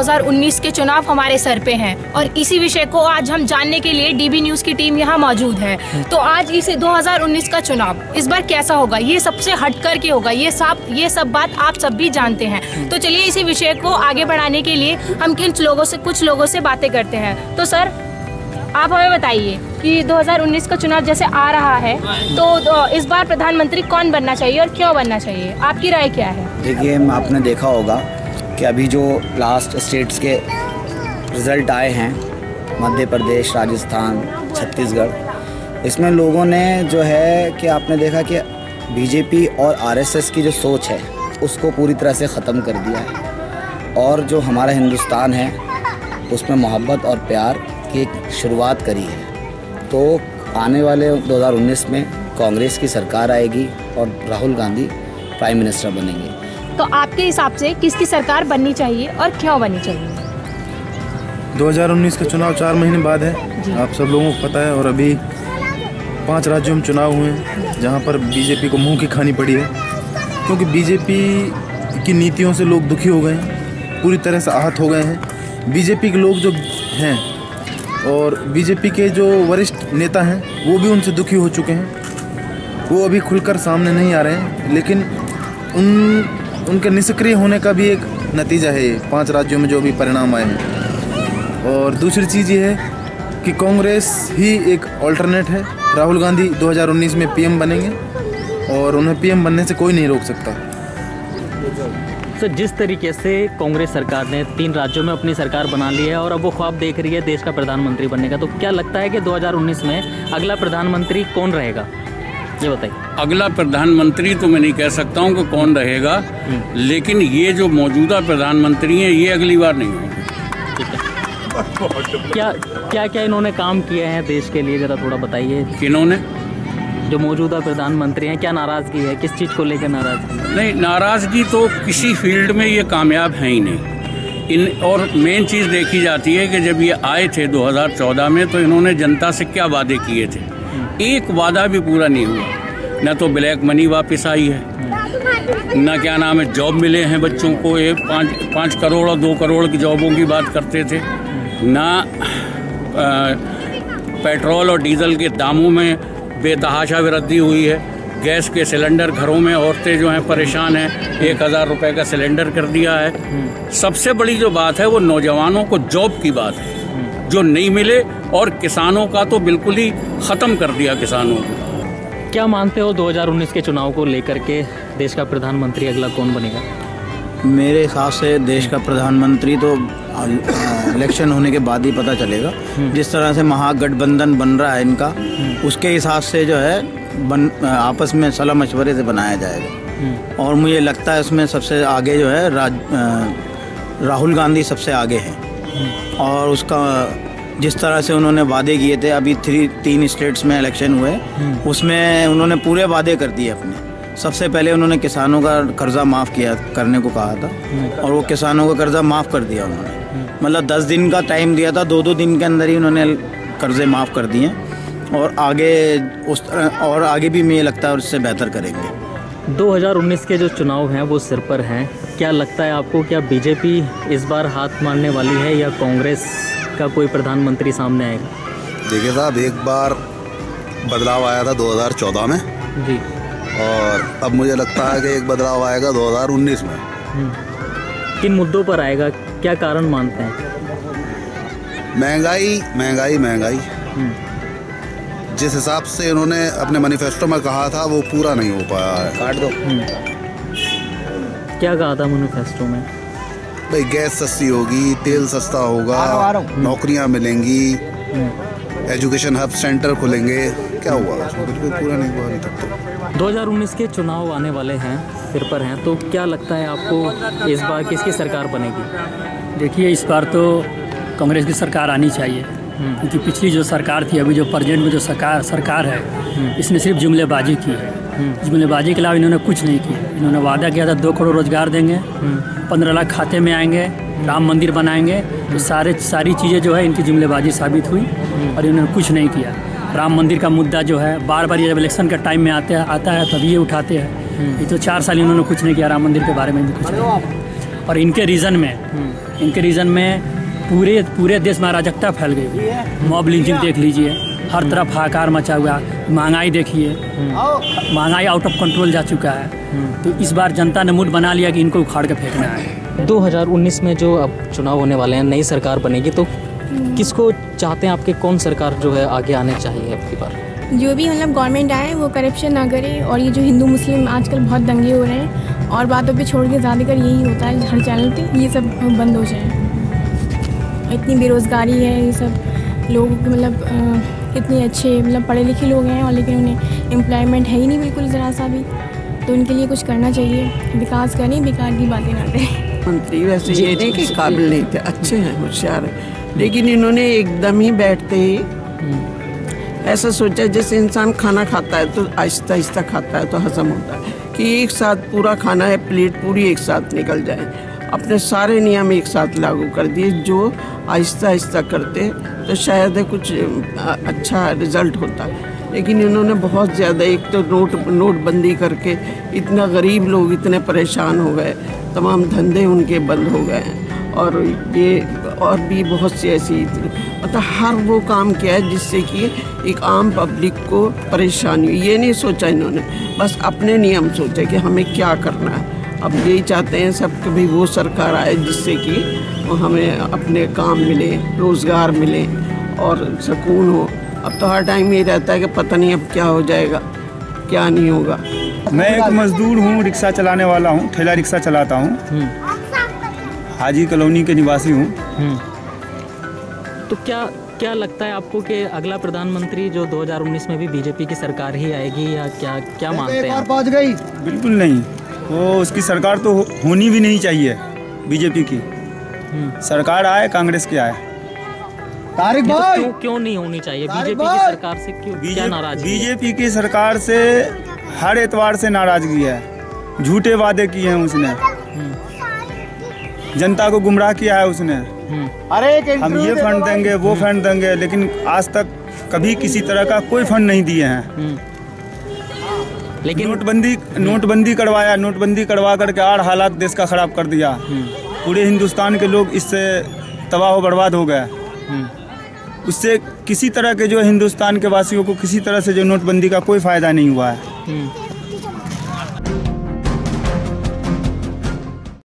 2019 के चुनाव हमारे सर पे हैं और इसी विषय को आज हम जानने के लिए डीबी न्यूज की टीम यहाँ मौजूद है। तो आज इस 2019 का चुनाव इस बार कैसा होगा, ये सबसे हटकर के होगा, ये सब बात आप सब भी जानते हैं। तो चलिए इसी विषय को आगे बढ़ाने के लिए हम कुछ लोगों से बातें करते हैं। तो सर, आप हमें बताइए कि 2019 का चुनाव जैसे आ रहा है तो इस बार प्रधानमंत्री कौन बनना चाहिए और क्यों बनना चाहिए, आपकी राय क्या है? देखिए, आपने देखा होगा कि अभी जो लास्ट स्टेट्स के रिज़ल्ट आए हैं, मध्य प्रदेश, राजस्थान, छत्तीसगढ़, इसमें लोगों ने जो है कि आपने देखा कि बीजेपी और आरएसएस की जो सोच है उसको पूरी तरह से ख़त्म कर दिया है और जो हमारा हिंदुस्तान है उसमें मोहब्बत और प्यार की एक शुरुआत करी है। तो आने वाले 2019 में कांग्रेस की सरकार आएगी और राहुल गांधी प्राइम मिनिस्टर बनेंगे। तो आपके हिसाब से किसकी सरकार बननी चाहिए और क्यों बननी चाहिए? 2019 का चुनाव 4 महीने बाद है, आप सब लोगों को पता है। और अभी 5 राज्यों में चुनाव हुए हैं जहां पर बीजेपी को मुंह की खानी पड़ी है, क्योंकि बीजेपी की नीतियों से लोग दुखी हो गए हैं, पूरी तरह से आहत हो गए हैं। बीजेपी के लोग जो हैं और बीजेपी के जो वरिष्ठ नेता हैं वो भी उनसे दुखी हो चुके हैं। वो अभी खुलकर सामने नहीं आ रहे हैं, लेकिन उनके निष्क्रिय होने का भी एक नतीजा है 5 राज्यों में जो भी परिणाम आए हैं। और दूसरी चीज़ ये है कि कांग्रेस ही एक ऑल्टरनेट है। राहुल गांधी 2019 में पीएम बनेंगे और उन्हें पीएम बनने से कोई नहीं रोक सकता। तो जिस तरीके से कांग्रेस सरकार ने 3 राज्यों में अपनी सरकार बना ली है और अब वो ख्वाब देख रही है देश का प्रधानमंत्री बनने का, तो क्या लगता है कि 2019 में अगला प्रधानमंत्री कौन रहेगा, ये बताइए। अगला प्रधानमंत्री तो मैं नहीं कह सकता हूँ कि कौन रहेगा, लेकिन ये जो मौजूदा प्रधानमंत्री हैं ये अगली बार नहीं होंगे। ठीक है, क्या इन्होंने काम किए हैं देश के लिए, ज़रा थोड़ा बताइए। किन्होंने? जो मौजूदा प्रधानमंत्री हैं, क्या नाराज़गी है, किस चीज़ को लेकर नाराज़गी? नहीं, नाराज़गी तो किसी फील्ड में ये कामयाब है ही नहीं। और मेन चीज़ देखी जाती है कि जब ये आए थे 2014 में तो इन्होंने जनता से क्या वादे किए थे, एक वादा भी पूरा नहीं हुआ। न तो ब्लैक मनी वापस आई है, न क्या नाम है जॉब मिले हैं बच्चों को, ये 5 करोड़ और 2 करोड़ की जॉबों की बात करते थे, न पेट्रोल और डीजल के दामों में बेतहाशा वृद्धि हुई है। गैस के सिलेंडर, घरों में औरतें जो हैं परेशान हैं, 1000 रुपये का सिलेंडर कर दिया है। सबसे बड़ी जो बात है वो नौजवानों को जॉब की बात है, जो नहीं मिले, और किसानों का तो बिल्कुल ही ख़त्म कर दिया किसानों को। क्या मानते हो 2019 के चुनाव को लेकर के देश का प्रधानमंत्री अगला कौन बनेगा? मेरे हिसाब से देश का प्रधानमंत्री तो इलेक्शन होने के बाद ही पता चलेगा। जिस तरह से महागठबंधन बन रहा है इनका, उसके हिसाब से जो है आपस में सलाह मशवरे से बनाया जाएगा। और मुझे लगता है उसमें सबसे आगे जो है राहुल गांधी सबसे आगे हैं। और उसका जिस तरह से उन्होंने वादे किए थे, अभी 3 स्टेट्स में इलेक्शन हुए, उसमें उन्होंने पूरे वादे कर दिए अपने। सबसे पहले उन्होंने किसानों का कर्जा माफ़ करने को कहा था और वो किसानों का कर्जा माफ़ कर दिया उन्होंने। मतलब 10 दिन का टाइम दिया था, 2-2 दिन के अंदर ही उन्होंने कर्जे माफ़ कर दिए। और आगे उस तरह और आगे भी मुझे लगता है उससे बेहतर करेंगे। 2019 के जो चुनाव हैं वो सिर पर हैं, क्या लगता है आपको, क्या बीजेपी इस बार हाथ मारने वाली है या कांग्रेस का कोई प्रधानमंत्री सामने आएगा? देखिए साहब, एक बार बदलाव आया था 2014 में जी, और अब मुझे लगता है कि एक बदलाव आएगा 2019 में। किन मुद्दों पर आएगा, क्या कारण मानते हैं? महंगाई। जिस हिसाब से इन्होंने अपने मैनिफेस्टो में कहा था वो पूरा नहीं हो पाया है। काट दो। क्या कहा था मैनिफेस्टो में? भाई गैस सस्ती होगी, तेल सस्ता होगा, नौकरियां मिलेंगी, एजुकेशन हब सेंटर खुलेंगे। क्या हुआ? कुछ भी पूरा नहीं हुआ अभी तक तो। 2019 के चुनाव आने वाले हैं, सिर पर हैं, तो क्या लगता है आपको इस बार किसकी सरकार बनेगी? देखिए, इस बार तो कांग्रेस की सरकार आनी चाहिए, क्योंकि पिछली जो सरकार थी, अभी जो प्रेजेंट में जो सरकार है, इसने सिर्फ जुमलेबाजी की है। जुमलेबाजी के अलावा इन्होंने कुछ नहीं किया। इन्होंने वादा किया था 2 करोड़ रोजगार देंगे, 15 लाख खाते में आएंगे, राम मंदिर बनाएंगे। तो सारी चीज़ें जो है इनकी जुमलेबाजी साबित हुई और इन्होंने कुछ नहीं किया। राम मंदिर का मुद्दा जो है बार बार ये जब इलेक्शन का टाइम में आता है तभी ये उठाते हैं। ये तो 4 साल इन्होंने कुछ नहीं किया, राम मंदिर के बारे में भी कुछ नहीं किया। और इनके रीजन में पूरे देश में अराजकता फैल गई हुई है। मॉब लिंचिंग देख लीजिए, हर तरफ हाहाकार मचा हुआ, महंगाई देखिए, महंगाई आउट ऑफ कंट्रोल जा चुका है। तो इस बार जनता ने मूड बना लिया कि इनको उखाड़ के फेंकना है। 2019 में जो अब चुनाव होने वाले हैं, नई सरकार बनेगी, तो किसको चाहते हैं आपके, कौन सरकार जो है आगे आने चाहिए अब की बार? जो भी मतलब गवर्नमेंट आए वो करप्शन ना करे, और ये जो हिंदू मुस्लिम आजकल बहुत दंगे हो रहे हैं और बातों पे छोड़ के ज़्यादातर यही होता है हर चैनल पे, ये सब बंद हो जाए। इतनी बेरोज़गारी है, ये सब लोगों के मतलब इतने अच्छे मतलब पढ़े लिखे लोग हैं और लेकिन उन्हें एम्प्लॉयमेंट है ही नहीं बिल्कुल ज़रा सा भी। तो उनके लिए कुछ करना चाहिए, विकास करें, बेकार की बातें ना करें। मंत्री वैसे ये नहीं कि काबिल नहीं थे, अच्छे हैं, होशियार हैं, लेकिन इन्होंने एकदम ही बैठते ही ऐसा सोचा जैसे इंसान खाना खाता है तो आहिस्ता आहिस्ता खाता है तो हजम होता है, कि एक साथ पूरा खाना है, प्लेट पूरी एक साथ निकल जाए। अपने सारे नियम एक साथ लागू कर दिए, जो आहिस्ता आहिस्ता करते तो शायद कुछ अच्छा रिजल्ट होता। लेकिन इन्होंने बहुत ज़्यादा, एक तो नोटबंदी करके इतना गरीब लोग इतने परेशान हो गए, तमाम धंधे उनके बंद हो गए हैं, और ये और भी बहुत सी ऐसी मतलब हर वो काम किया है जिससे कि एक आम पब्लिक को परेशानी हुई। ये नहीं सोचा इन्होंने, बस अपने नियम सोचे कि हमें क्या करना है। अब यही चाहते हैं सब कि भाई वो सरकार आए जिससे कि हमें अपने काम मिले, रोज़गार मिले और सुकून हो। अब तो हर टाइम ये रहता है कि पता नहीं अब क्या हो जाएगा, क्या नहीं होगा। मैं एक मजदूर हूँ, रिक्शा चलाने वाला हूँ, ठेला रिक्शा चलाता हूँ, हाजी कॉलोनी के निवासी हूँ। तो क्या लगता है आपको कि अगला प्रधानमंत्री जो 2019 में भी बीजेपी की सरकार ही आएगी, या क्या मानते हैं? बिल्कुल नहीं, वो उसकी सरकार तो होनी भी नहीं चाहिए। बीजेपी की सरकार आए, कांग्रेस की आए। तारिक भाई क्यों नहीं होनी चाहिए बीजेपी की सरकार से? क्या नाराजगी? बीजेपी की सरकार से हर एतवार से नाराजगी है। झूठे वादे किए हैं उसने, जनता को गुमराह किया है उसने। अरे हम ये फंड देंगे, वो फंड देंगे, लेकिन आज तक कभी किसी तरह का कोई फंड नहीं दिए हैं। लेकिन नोटबंदी करवाया, नोटबंदी करवा करके और हालात देश का खराब कर दिया। पूरे हिंदुस्तान के लोग इससे तबाह बर्बाद हो गए। उससे किसी तरह के जो हिंदुस्तान के वासियों को किसी तरह से जो नोटबंदी का कोई फ़ायदा नहीं हुआ है।